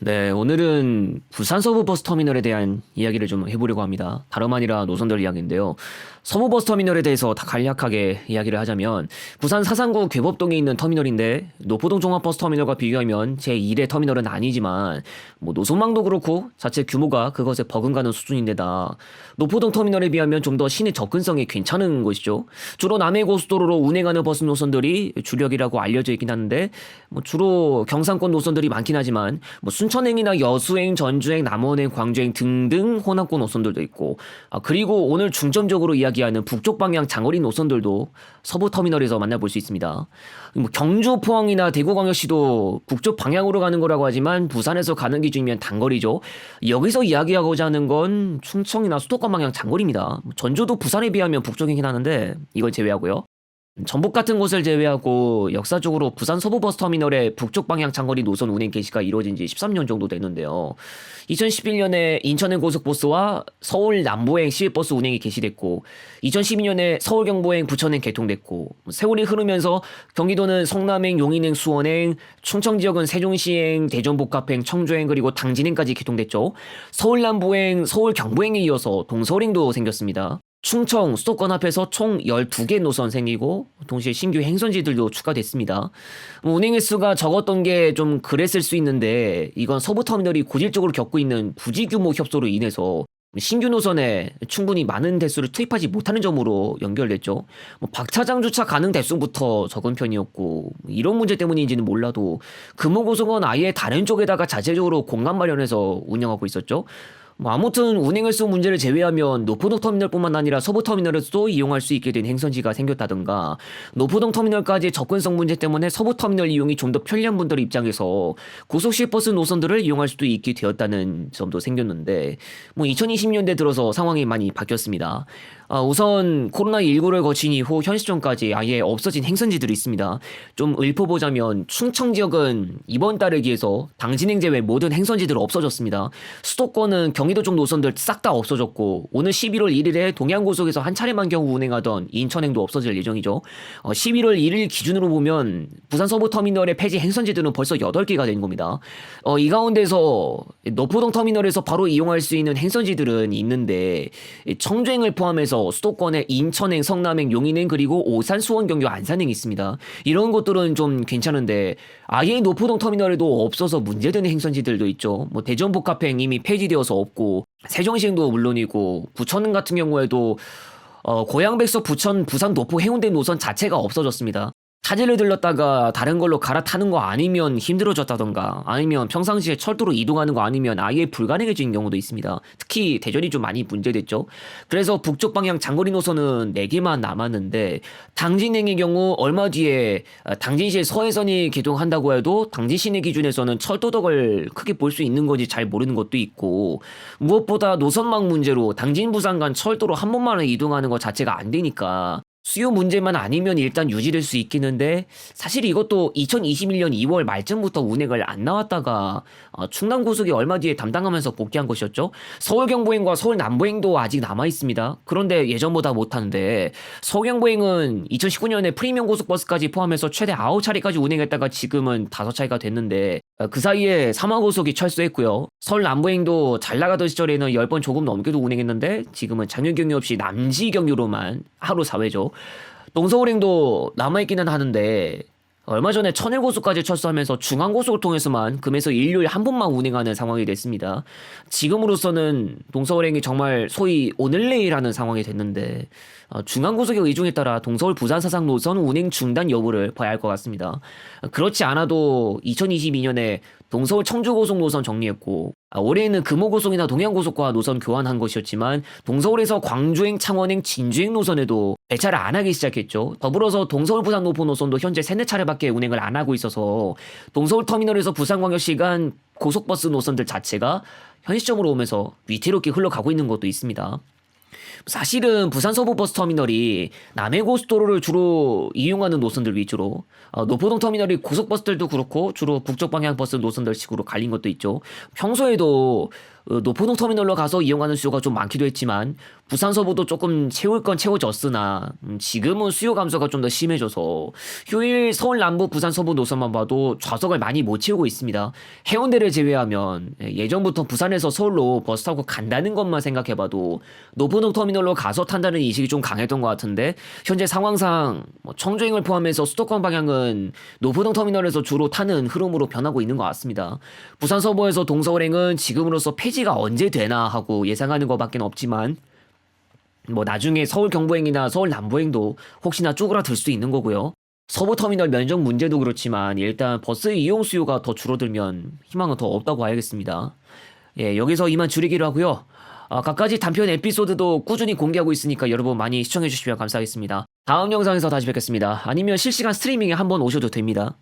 네, 오늘은 부산 서부버스터미널에 대한 이야기를 좀 해보려고 합니다. 다름 아니라 노선들 이야기인데요. 서부버스터미널에 대해서 다 간략하게 이야기를 하자면 부산 사상구 괴법동에 있는 터미널인데 노포동 종합버스터미널과 비교하면 제1의 터미널은 아니지만 노선망도 그렇고 자체 규모가 그것에 버금가는 수준인데다 노포동 터미널에 비하면 좀 더 시내 접근성이 괜찮은 곳이죠. 주로 남해고속도로로 운행하는 버스 노선들이 주력이라고 알려져 있긴 하는데 주로 경상권 노선들이 많긴 하지만 순천행이나 여수행, 전주행, 남원행, 광주행 등등 호남권 노선들도 있고 그리고 오늘 중점적으로 이야기하는 북쪽 방향 장거리 노선들도 서부터미널에서 만나볼 수 있습니다. 경주, 포항이나 대구광역시도 북쪽 방향으로 가는 거라고 하지만 부산에서 가는 기준이면 단거리죠. 여기서 이야기하고자 하는 건 충청이나 수도권 방향 장거리입니다. 전주도 부산에 비하면 북쪽이긴 하는데 이걸 제외하고요. 전북 같은 곳을 제외하고 역사적으로 부산 서부버스터미널의 북쪽 방향 장거리 노선 운행 개시가 이루어진 지 13년 정도 됐는데요. 2011년에 인천행 고속버스와 서울 남부행 시외버스 운행이 개시됐고 2012년에 서울 경부행 부천행 개통됐고 세월이 흐르면서 경기도는 성남행, 용인행, 수원행, 충청 지역은 세종시행, 대전복합행, 청주행 그리고 당진행까지 개통됐죠. 서울 남부행, 서울 경부행에 이어서 동서울행도 생겼습니다. 충청, 수도권 합해서 총 12개 노선 생기고 동시에 신규 행선지들도 추가됐습니다. 운행 횟수가 적었던 게 좀 그랬을 수 있는데 이건 서부터미널이 고질적으로 겪고 있는 부지 규모 협소로 인해서 신규 노선에 충분히 많은 대수를 투입하지 못하는 점으로 연결됐죠. 박차장 주차 가능 대수부터 적은 편이었고 이런 문제 때문인지는 몰라도 금호고속은 아예 다른 쪽에다가 자체적으로 공간 마련해서 운영하고 있었죠. 아무튼 운행 횟수 문제를 제외하면 노포동 터미널뿐만 아니라 서부 터미널에서도 이용할 수 있게 된 행선지가 생겼다든가 노포동 터미널까지의 접근성 문제 때문에 서부 터미널 이용이 좀 더 편리한 분들 입장에서 고속시외버스 노선들을 이용할 수도 있게 되었다는 점도 생겼는데 2020년대 들어서 상황이 많이 바뀌었습니다. 우선 코로나19를 거친 이후 현 시점까지 아예 없어진 행선지들이 있습니다. 좀 읊어보자면 충청 지역은 이번 달을 기해서 당진행 제외 모든 행선지들 없어졌습니다. 수도권은 경기도 쪽 노선들 싹 다 없어졌고 오늘 11월 1일에 동해안고속에서 한 차례만 경우 운행하던 인천행도 없어질 예정이죠. 11월 1일 기준으로 보면 부산 서부터미널의 폐지 행선지들은 벌써 8개가 된 겁니다. 이 가운데서 노포동 터미널에서 바로 이용할 수 있는 행선지들은 있는데 청주행을 포함해서 수도권에 인천행, 성남행, 용인행 그리고 오산, 수원, 경교, 안산행이 있습니다. 이런 것들은 좀 괜찮은데 아예 노포동 터미널에도 없어서 문제되는 행선지들도 있죠. 대전복합행 이미 폐지되어서 없고 세종시행도 물론이고 부천행 같은 경우에도 고양백석, 부천, 부산, 노포, 해운대 노선 자체가 없어졌습니다. 타지를 들렀다가 다른 걸로 갈아타는 거 아니면 힘들어졌다던가 아니면 평상시에 철도로 이동하는 거 아니면 아예 불가능해진 경우도 있습니다. 특히 대전이 좀 많이 문제됐죠. 그래서 북쪽 방향 장거리 노선은 4개만 남았는데 당진행의 경우 얼마 뒤에 당진시의 서해선이 개통한다고 해도 당진시내 기준에서는 철도덕을 크게 볼 수 있는 건지 잘 모르는 것도 있고 무엇보다 노선망 문제로 당진 부산 간 철도로 한 번만에 이동하는 것 자체가 안 되니까 수요 문제만 아니면 일단 유지될 수 있겠는데 사실 이것도 2021년 2월 말쯤부터 운행을 안 나왔다가 충남고속이 얼마 뒤에 담당하면서 복귀한 것이었죠. 서울 경부행과 서울 남부행도 아직 남아 있습니다. 그런데 예전보다 못하는데 서울 경부행은 2019년에 프리미엄 고속버스까지 포함해서 최대 9차례까지 운행했다가 지금은 5차례가 됐는데 그 사이에 삼화고속이 철수했고요. 서울 남부행도 잘 나가던 시절에는 10번 조금 넘게도 운행했는데 지금은 장유 경유 없이 남지 경유로만 하루 4회죠. 동서울행도 남아있기는 하는데 얼마 전에 천일고속까지 철수하면서 중앙고속을 통해서만 금에서 일요일 한 번만 운행하는 상황이 됐습니다. 지금으로서는 동서울행이 정말 소위 오늘 내일 하는 상황이 됐는데 중앙고속의 의중에 따라 동서울 부산 사상 노선 운행 중단 여부를 봐야 할 것 같습니다. 그렇지 않아도 2022년에 동서울 청주고속 노선 정리했고 올해에는 금호고속이나 동해안고속과 노선 교환한 것이었지만 동서울에서 광주행, 창원행, 진주행 노선에도 배차를 안 하기 시작했죠. 더불어서 동서울 부산 노포 노선도 현재 3-4차례밖에 운행을 안 하고 있어서 동서울 터미널에서 부산광역시 간 고속버스 노선들 자체가 현 시점으로 오면서 위태롭게 흘러가고 있는 것도 있습니다. 사실은 부산 서부버스터미널이 남해고속도로를 주로 이용하는 노선들 위주로 노포동 터미널이 고속버스들도 그렇고 주로 북쪽 방향 버스 노선들 식으로 갈린 것도 있죠. 평소에도 노포동 터미널로 가서 이용하는 수요가 좀 많기도 했지만 부산 서부도 조금 채울 건 채워졌으나 지금은 수요 감소가 좀 더 심해져서 휴일 서울 남부 부산 서부 노선만 봐도 좌석을 많이 못 채우고 있습니다. 해운대를 제외하면 예전부터 부산에서 서울로 버스 타고 간다는 것만 생각해봐도 노포동 터미널로 가서 탄다는 인식이 좀 강했던 것 같은데 현재 상황상 청주행을 포함해서 수도권 방향은 노포동 터미널에서 주로 타는 흐름으로 변하고 있는 것 같습니다. 부산 서부에서 동서울행은 지금으로서 폐지가 언제 되나 하고 예상하는 것밖에 없지만 나중에 서울 경부행이나 서울 남부행도 혹시나 쪼그라들 수도 있는 거고요. 서부 터미널 면적 문제도 그렇지만 일단 버스 이용 수요가 더 줄어들면 희망은 더 없다고 봐야겠습니다. 예, 여기서 이만 줄이기로 하고요. 각가지 단편 에피소드도 꾸준히 공개하고 있으니까 여러분 많이 시청해 주시면 감사하겠습니다. 다음 영상에서 다시 뵙겠습니다. 아니면 실시간 스트리밍에 한번 오셔도 됩니다.